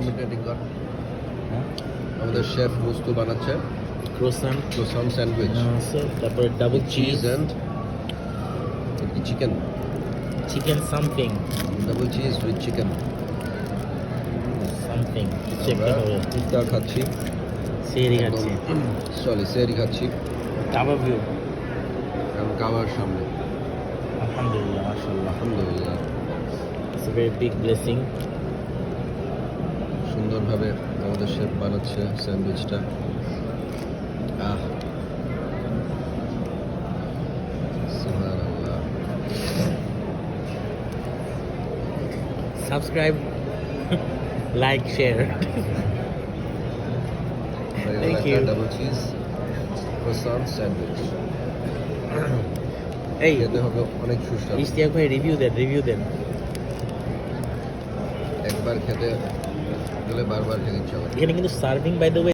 কমেন্টেটিং কর। হ্যাঁ আমাদের শেফ বস্তু বানাচ্ছে ক্রোসান্ট স্যান্ডউইচ, তারপরে double cheese and chicken, chicken something double cheese with chicken. Something আমরা ইফতার খাচ্ছি, সেরি খাচ্ছি সেহরি খাচ্ছি কাবাব ভিউ এবং খাওয়ার সামনে। আলহামদুলিল্লাহ মাশাআল্লাহ আলহামদুলিল্লাহ, it's a very big blessing সুন্দরভাবে আমাদের শেফ বানাচ্ছে স্যান্ডউইচটা। সুবহানাল্লাহ। Subscribe like share Thank you. Double cheese croissant sandwich এই খেতে হবে অনেক সুস্বাদু। ইশতিয়াক ভাই রিভিউ দেন একবার খেতে গেলে বারবার খেতে ইচ্ছা করে। এখানে কিন্তু সার্ভিং বাই দ্য ওয়ে